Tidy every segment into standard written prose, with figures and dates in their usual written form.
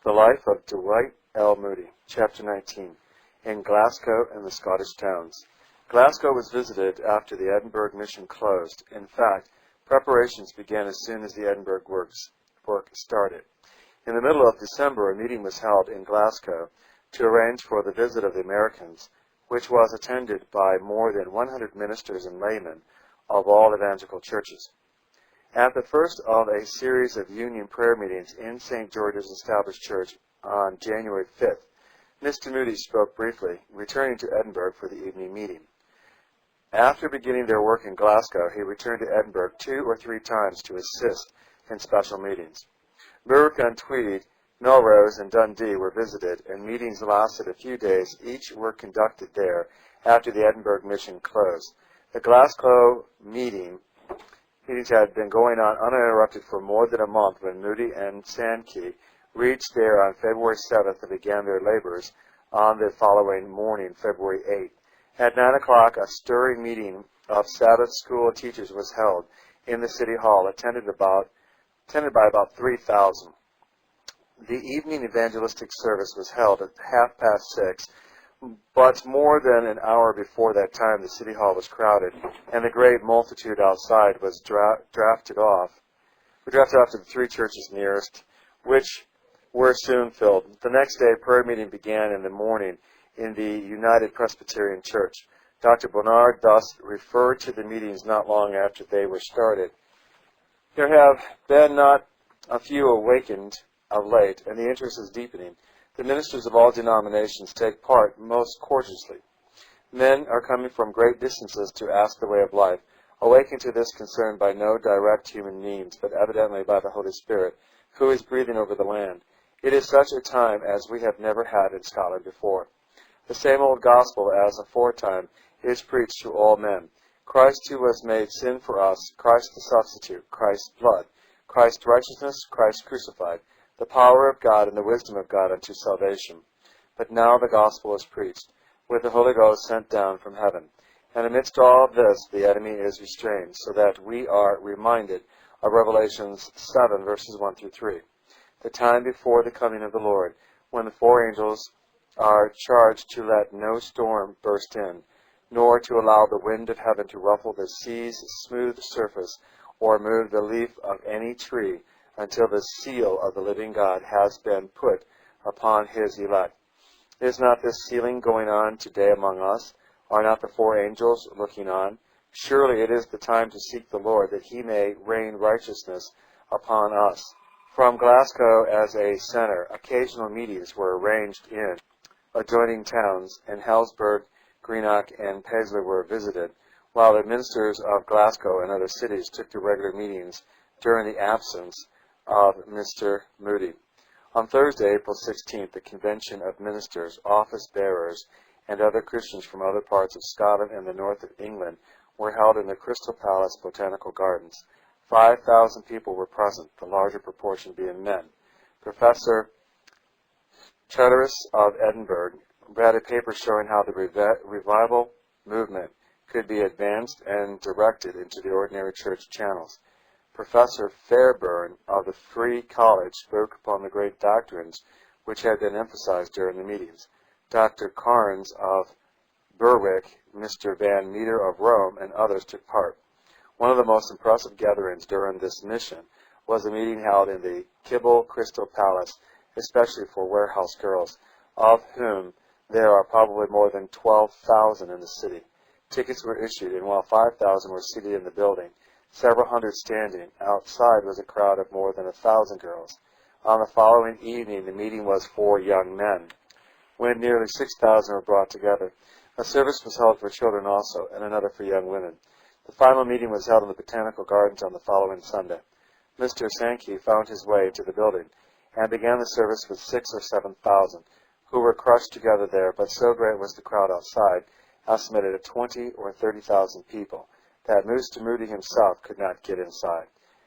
The Life of Dwight Moody, Chapter 19, in Glasgow and the Scottish Towns. Glasgow was visited after the Edinburgh mission closed. In fact, preparations began as soon as the Edinburgh work started. In the middle of December, a meeting was held in Glasgow to arrange for the visit of the Americans, which was attended by more than 100 ministers and laymen of all evangelical churches. At the first of a series of union prayer meetings in St. George's Established Church on January 5th, Mr. Moody spoke briefly, returning to Edinburgh for the evening meeting. After beginning their work in Glasgow, he returned to Edinburgh 2 or 3 times to assist in special meetings. Berwick-on-Tweed, Melrose, and Dundee were visited, and meetings lasted a few days. Each were conducted there after the Edinburgh mission closed. The Glasgow meetings had been going on uninterrupted for more than a month when Moody and Sankey reached there on February 7th and began their labors on the following morning, February 8th. At 9 o'clock, a stirring meeting of Sabbath school teachers was held in the City Hall, attended by about 3,000. The evening evangelistic service was held at 6:30, but more than an hour before that time the City Hall was crowded, and the great multitude outside was drafted off to the 3 churches nearest, which were soon filled. The next day, prayer meeting began in the morning in the United Presbyterian Church. Dr. Bernard thus referred to the meetings not long after they were started. There have been not a few awakened of late, and the interest is deepening. The ministers of all denominations take part most courteously. Men are coming from great distances to ask the way of life, awakened to this concern by no direct human means, but evidently by the Holy Spirit, who is breathing over the land. It is such a time as we have never had in Scotland before. The same old gospel as aforetime is preached to all men. Christ who was made sin for us, Christ the substitute, Christ's blood, Christ's righteousness, Christ crucified, the power of God and the wisdom of God unto salvation. But now the gospel is preached, with the Holy Ghost sent down from heaven. And amidst all of this, the enemy is restrained, so that we are reminded of Revelations 7, verses 1 through 3. The time before the coming of the Lord, when the 4 angels are charged to let no storm burst in, nor to allow the wind of heaven to ruffle the sea's smooth surface, or move the leaf of any tree, until the seal of the living God has been put upon his elect. Is not this sealing going on today among us? Are not the 4 angels looking on? Surely it is the time to seek the Lord, that he may rain righteousness upon us. From Glasgow as a center, occasional meetings were arranged in adjoining towns, and Hillsborough, Greenock, and Paisley were visited, while the ministers of Glasgow and other cities took to regular meetings during the absence of Mr. Moody. On Thursday, April 16th, the convention of ministers, office bearers, and other Christians from other parts of Scotland and the north of England were held in the Crystal Palace Botanical Gardens. 5,000 people were present, the larger proportion being men. Professor Charteris of Edinburgh read a paper showing how the revival movement could be advanced and directed into the ordinary church channels. Professor Fairburn of the Free College spoke upon the great doctrines which had been emphasized during the meetings. Dr. Carnes of Berwick, Mr. Van Meter of Rome, and others took part. One of the most impressive gatherings during this mission was a meeting held in the Kibble Crystal Palace, especially for warehouse girls, of whom there are probably more than 12,000 in the city. Tickets were issued, and while 5,000 were seated in the building, several hundred standing, outside was a crowd of more than 1,000 girls. On the following evening, the meeting was for young men, when nearly 6,000 were brought together. A service was held for children also, and another for young women. The final meeting was held in the Botanical Gardens on the following Sunday. Mr. Sankey found his way into the building, and began the service with 6,000 or 7,000, who were crushed together there, but so great was the crowd outside, estimated at 20,000 or 30,000 people, that Mr. Moody himself could not get inside.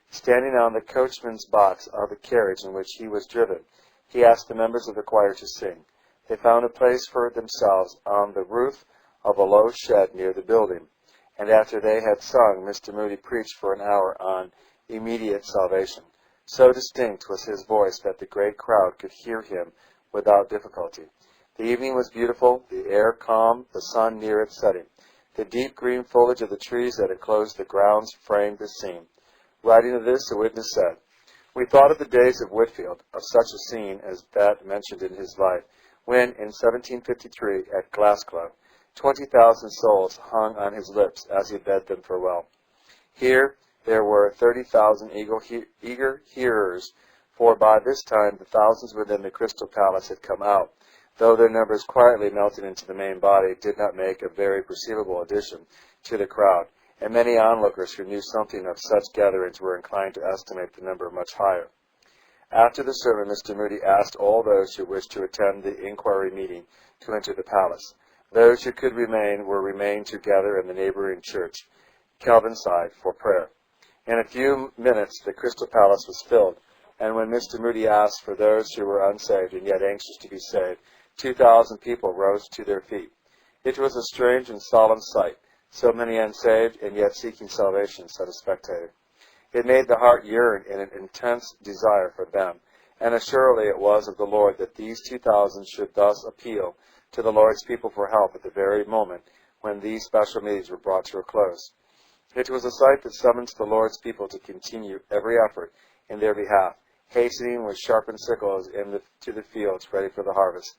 Standing on the coachman's box of the carriage in which he was driven, he asked the members of the choir to sing. They found a place for themselves on the roof of a low shed near the building, and after they had sung, Mr. Moody preached for an hour on immediate salvation. So distinct was his voice that the great crowd could hear him without difficulty. The evening was beautiful, the air calm, the sun near its setting. The deep green foliage of the trees that enclosed the grounds framed the scene. Writing of this, a witness said, "We thought of the days of Whitfield, of such a scene as that mentioned in his life, when, in 1753, at Glasgow, 20,000 souls hung on his lips as he bade them farewell. Here there were 30,000 eager hearers, for by this time the thousands within the Crystal Palace had come out, though their numbers quietly melted into the main body did not make a very perceivable addition to the crowd, and many onlookers who knew something of such gatherings were inclined to estimate the number much higher." After the sermon, Mr. Moody asked all those who wished to attend the inquiry meeting to enter the palace. Those who could remain were remained to gather in the neighboring church, Kelvinside, for prayer. In a few minutes the Crystal Palace was filled, and when Mr. Moody asked for those who were unsaved and yet anxious to be saved, 2,000 people rose to their feet. It was a strange and solemn sight, so many unsaved and yet seeking salvation, said a spectator. It made the heart yearn in an intense desire for them, and assuredly it was of the Lord that these 2,000 should thus appeal to the Lord's people for help at the very moment when these special meetings were brought to a close. It was a sight that summoned the Lord's people to continue every effort in their behalf, hastening with sharpened sickles to the fields ready for the harvest.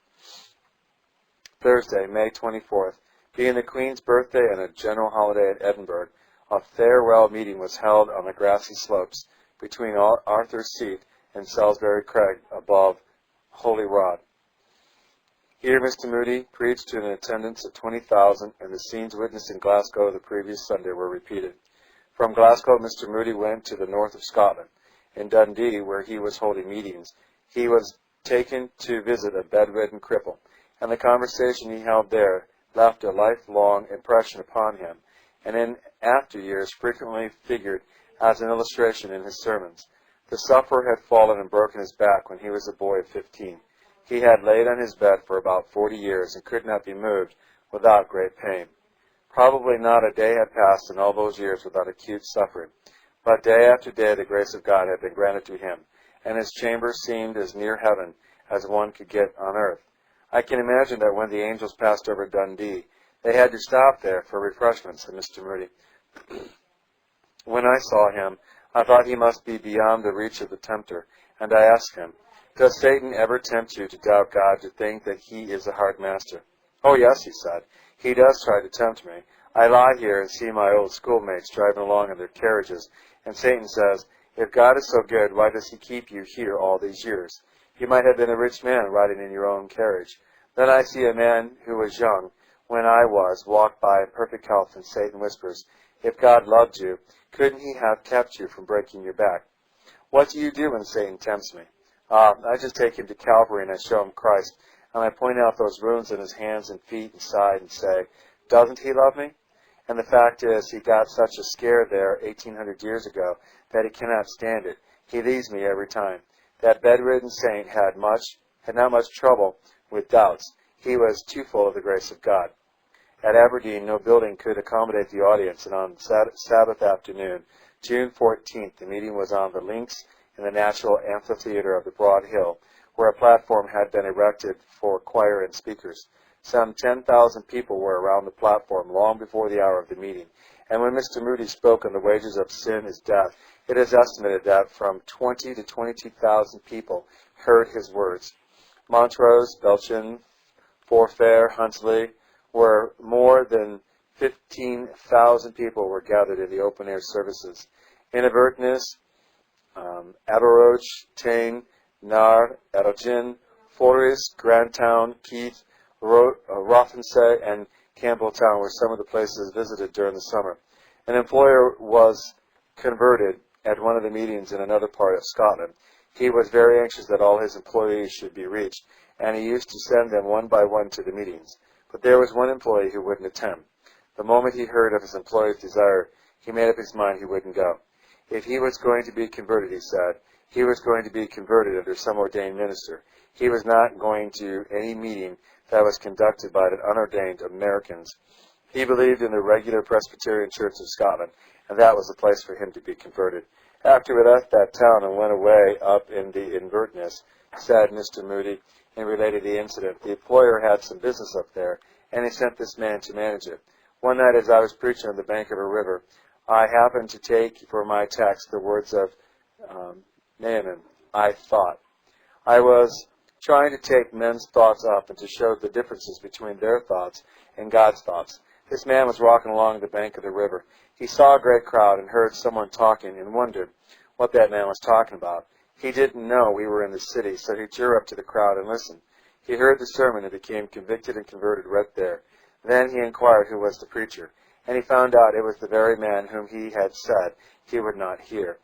Thursday, May 24th, being the Queen's birthday and a general holiday at Edinburgh, a farewell meeting was held on the grassy slopes between Arthur's Seat and Salisbury Crag above Holy Rod. Here Mr. Moody preached to an attendance of 20,000, and the scenes witnessed in Glasgow the previous Sunday were repeated. From Glasgow, Mr. Moody went to the north of Scotland. In Dundee, where he was holding meetings, he was taken to visit a bedridden cripple, and the conversation he held there left a lifelong impression upon him, and in after years frequently figured as an illustration in his sermons. The sufferer had fallen and broken his back when he was a boy of 15. He had laid on his bed for about 40 years and could not be moved without great pain. Probably not a day had passed in all those years without acute suffering, but day after day the grace of God had been granted to him, and his chamber seemed as near heaven as one could get on earth. I can imagine that when the angels passed over Dundee, they had to stop there for refreshment, said Mr. Moody. When I saw him, I thought he must be beyond the reach of the tempter, and I asked him, "Does Satan ever tempt you to doubt God, to think that he is a hard master?" "Oh, yes," he said. "He does try to tempt me. I lie here and see my old schoolmates driving along in their carriages, and Satan says, 'If God is so good, why does he keep you here all these years? You might have been a rich man riding in your own carriage.' Then I see a man who was young when I was walk by in perfect health, and Satan whispers, 'If God loved you, couldn't he have kept you from breaking your back?' What do you do when Satan tempts me? I just take him to Calvary and I show him Christ, and I point out those wounds in his hands and feet and side and say, 'Doesn't he love me?' And the fact is, he got such a scare there 1,800 years ago that he cannot stand it. He leaves me every time. That bedridden saint had not much trouble with doubts. He was too full of the grace of God." At Aberdeen, no building could accommodate the audience, and on Sabbath afternoon, June 14th, the meeting was on the links in the natural amphitheater of the Broad Hill, where a platform had been erected for choir and speakers. Some 10,000 people were around the platform long before the hour of the meeting, and when Mr. Moody spoke on the wages of sin is death, it is estimated that from 20 to 22,000 people heard his words. Montrose, Belchin, Forfar, Huntly, where more than 15,000 people were gathered in the open-air services. In Inverness, Aberroch, Tain, Nar, Erogin, Forres, Grandtown, Keith, Rothinsay, and Campbelltown were some of the places visited during the summer. An employer was converted at one of the meetings in another part of Scotland. He was very anxious that all his employees should be reached, and he used to send them one by one to the meetings. But there was one employee who wouldn't attend. The moment he heard of his employer's desire, he made up his mind he wouldn't go. If he was going to be converted, he said, he was going to be converted under some ordained minister. He was not going to any meeting that was conducted by the unordained Americans. He believed in the regular Presbyterian Church of Scotland, and that was the place for him to be converted. After we left that town and went away up in the Inverness, said Mr. Moody, and related the incident, the employer had some business up there, and he sent this man to manage it. One night as I was preaching on the bank of a river, I happened to take for my text the words of Naaman, I thought. I was trying to take men's thoughts up and to show the differences between their thoughts and God's thoughts. This man was walking along the bank of the river. He saw a great crowd and heard someone talking and wondered what that man was talking about. He didn't know we were in the city, so he drew up to the crowd and listened. He heard the sermon and became convicted and converted right there. Then he inquired who was the preacher, and he found out it was the very man whom he had said he would not hear,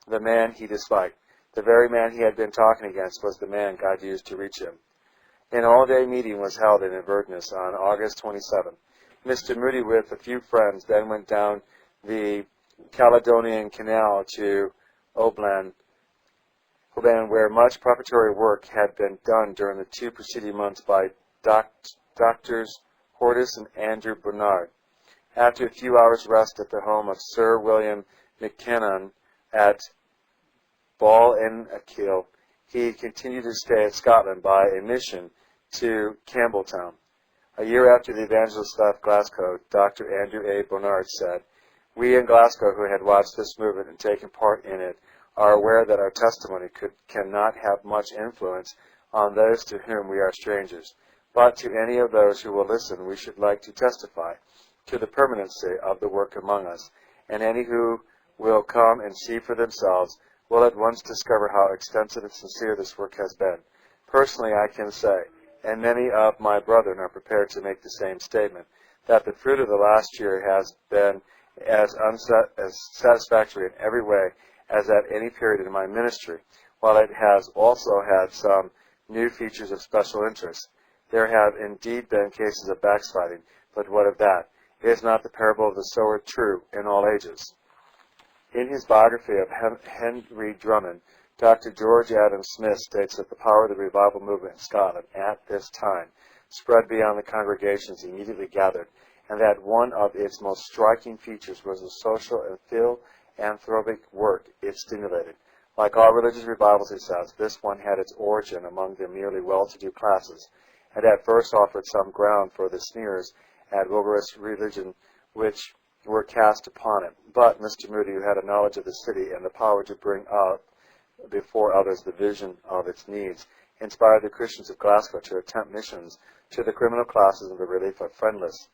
the man he disliked. The very man he had been talking against was the man God used to reach him. An all-day meeting was held in Inverness on August 27th. Mr. Moody, with a few friends, then went down the Caledonian Canal to Oban, where much preparatory work had been done during the 2 preceding months by Doctors Hortus and Andrew Bernard. After a few hours' rest at the home of Sir William McKinnon at Ball-in-Achil, he continued to stay in Scotland by a mission to Campbelltown. A year after the evangelist left Glasgow, Dr. Andrew A. Bernard said, "We in Glasgow who had watched this movement and taken part in it are aware that our testimony cannot have much influence on those to whom we are strangers. But to any of those who will listen, we should like to testify to the permanency of the work among us, and any who will come and see for themselves will at once discover how extensive and sincere this work has been. Personally, I can say, and many of my brethren are prepared to make the same statement, that the fruit of the last year has been as satisfactory in every way as at any period in my ministry, while it has also had some new features of special interest. There have indeed been cases of backsliding, but what of that? Is not the parable of the sower true in all ages?" In his biography of Henry Drummond, Dr. George Adam Smith states that the power of the revival movement in Scotland at this time spread beyond the congregations immediately gathered, and that one of its most striking features was the social and philanthropic work it stimulated. Like all religious revivals, he says, this one had its origin among the merely well-to-do classes, and at first offered some ground for the sneers at rigorous religion which were cast upon it. But Mr. Moody, who had a knowledge of the city and the power to bring up before others the vision of its needs, inspired the Christians of Glasgow to attempt missions to the criminal classes and the relief of friendless.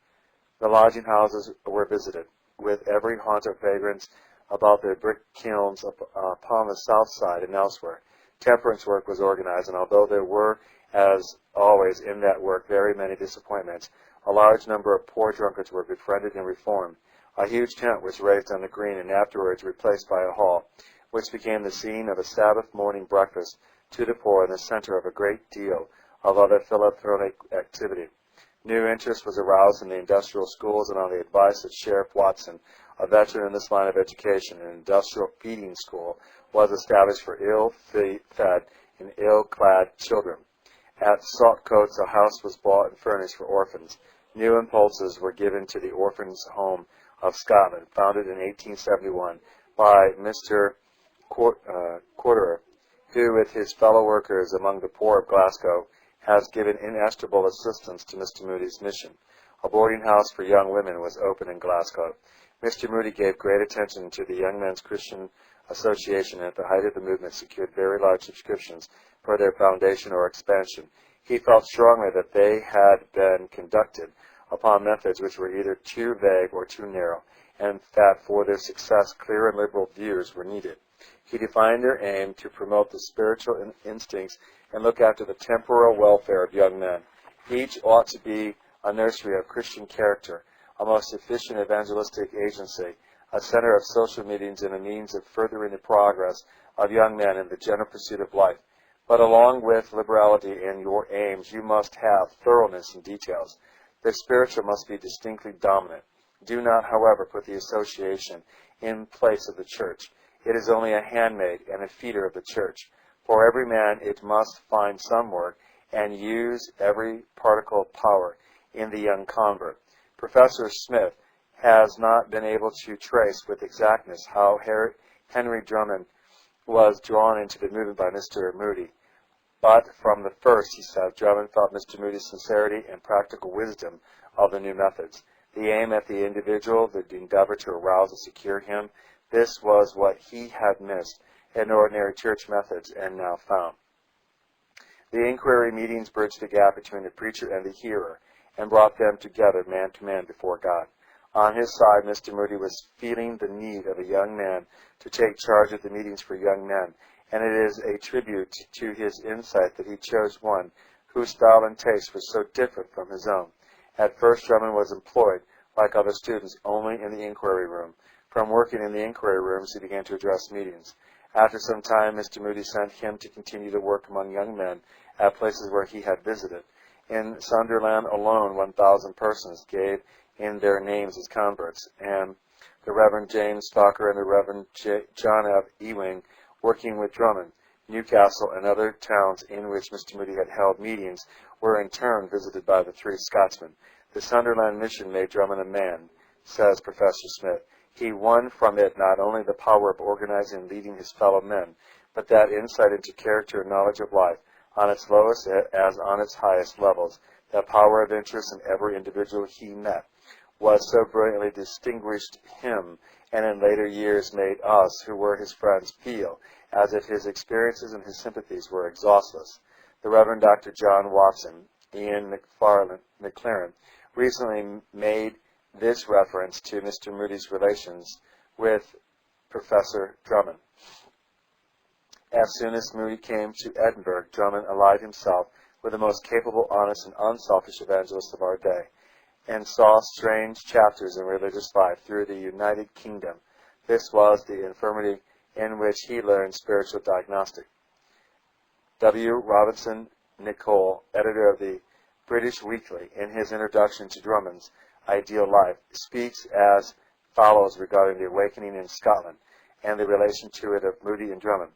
The lodging houses were visited, with every haunt of vagrants about the brick kilns upon the south side and elsewhere. Temperance work was organized, and although there were, as always in that work, very many disappointments, a large number of poor drunkards were befriended and reformed. A huge tent was raised on the green and afterwards replaced by a hall, which became the scene of a Sabbath morning breakfast to the poor in the center of a great deal of other philanthropic activity. New interest was aroused in the industrial schools, and on the advice of Sheriff Watson, a veteran in this line of education, an industrial feeding school was established for ill-fed and ill-clad children. At Saltcoats, a house was bought and furnished for orphans. New impulses were given to the Orphans' Home of Scotland, founded in 1871 by Mr. Corderer, who, with his fellow workers among the poor of Glasgow, has given inestimable assistance to Mr. Moody's mission. A boarding house for young women was opened in Glasgow. Mr. Moody gave great attention to the Young Men's Christian Association, and at the height of the movement secured very large subscriptions for their foundation or expansion. He felt strongly that they had been conducted upon methods which were either too vague or too narrow, and that for their success clear and liberal views were needed. He defined their aim to promote the spiritual instincts and look after the temporal welfare of young men. Each ought to be a nursery of Christian character, a most efficient evangelistic agency, a center of social meetings, and a means of furthering the progress of young men in the general pursuit of life. But along with liberality in your aims, you must have thoroughness in details. The spiritual must be distinctly dominant. Do not, however, put the association in place of the church. It is only a handmaid and a feeder of the church. For every man it must find some work and use every particle of power in the young convert. Professor Smith has not been able to trace with exactness how Henry Drummond was drawn into the movement by Mr. Moody. But from the first, he said, Drummond felt Mr. Moody's sincerity and practical wisdom of the new methods. The aim at the individual, the endeavor to arouse and secure him, this was what he had missed in ordinary church methods and now found. The inquiry meetings bridged the gap between the preacher and the hearer and brought them together man to man before God. On his side, Mr. Moody was feeling the need of a young man to take charge of the meetings for young men, and it is a tribute to his insight that he chose one whose style and taste was so different from his own. At first, Drummond was employed, like other students, only in the inquiry room. From working in the inquiry rooms, he began to address meetings. After some time, Mr. Moody sent him to continue to work among young men at places where he had visited. In Sunderland alone, 1,000 persons gave in their names as converts, and the Reverend James Stalker and the Reverend John F. Ewing, working with Drummond. Newcastle and other towns in which Mr. Moody had held meetings were in turn visited by the three Scotsmen. The Sunderland mission made Drummond a man, says Professor Smith. He won from it not only the power of organizing and leading his fellow men, but that insight into character and knowledge of life, on its lowest as on its highest levels, that power of interest in every individual he met, was so brilliantly distinguished him, and in later years made us, who were his friends, feel as if his experiences and his sympathies were exhaustless. The Reverend Dr. John Watson, Ian McLaren, recently made this reference to Mr. Moody's relations with Professor Drummond. As soon as Moody came to Edinburgh, Drummond allied himself with the most capable, honest, and unselfish evangelists of our day, and saw strange chapters in religious life through the United Kingdom. This was the infirmity in which he learned spiritual diagnostic. W. Robinson Nicoll, editor of the British Weekly, in his introduction to Drummond's Ideal Life, speaks as follows regarding the awakening in Scotland and the relation to it of Moody and Drummond.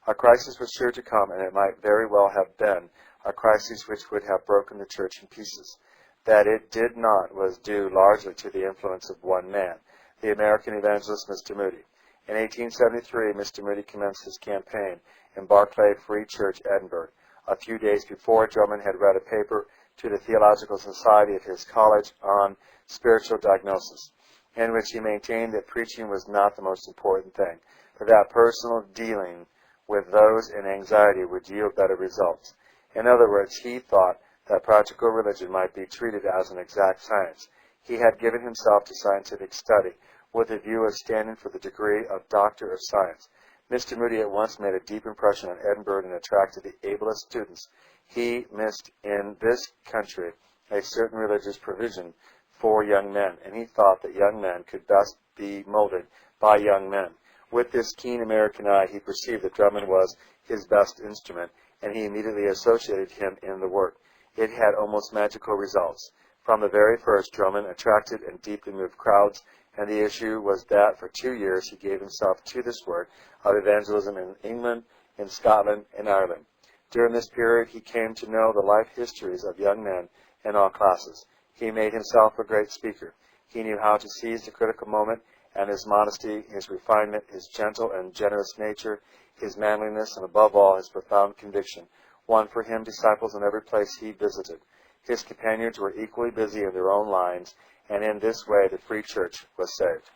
A crisis was sure to come, and it might very well have been a crisis which would have broken the church in pieces. That it did not was due largely to the influence of one man, the American evangelist Mr. Moody. In 1873, Mr. Moody commenced his campaign in Barclay Free Church, Edinburgh. A few days before, Drummond had read a paper to the Theological Society of his college on spiritual diagnosis, in which he maintained that preaching was not the most important thing, but that personal dealing with those in anxiety would yield better results. In other words, he thought that practical religion might be treated as an exact science. He had given himself to scientific study, with a view of standing for the degree of Doctor of Science. Mr. Moody at once made a deep impression on Edinburgh and attracted the ablest students. He missed in this country a certain religious provision for young men, and he thought that young men could best be molded by young men. With this keen American eye, he perceived that Drummond was his best instrument, and he immediately associated him in the work. It had almost magical results. From the very first, Drummond attracted and deeply moved crowds, and the issue was that for 2 years he gave himself to this work of evangelism in England, in Scotland, and Ireland. During this period, he came to know the life histories of young men in all classes. He made himself a great speaker. He knew how to seize the critical moment, and his modesty, his refinement, his gentle and generous nature, his manliness, and above all, his profound conviction, won for him disciples in every place he visited. His companions were equally busy in their own lines, and in this way the Free Church was saved.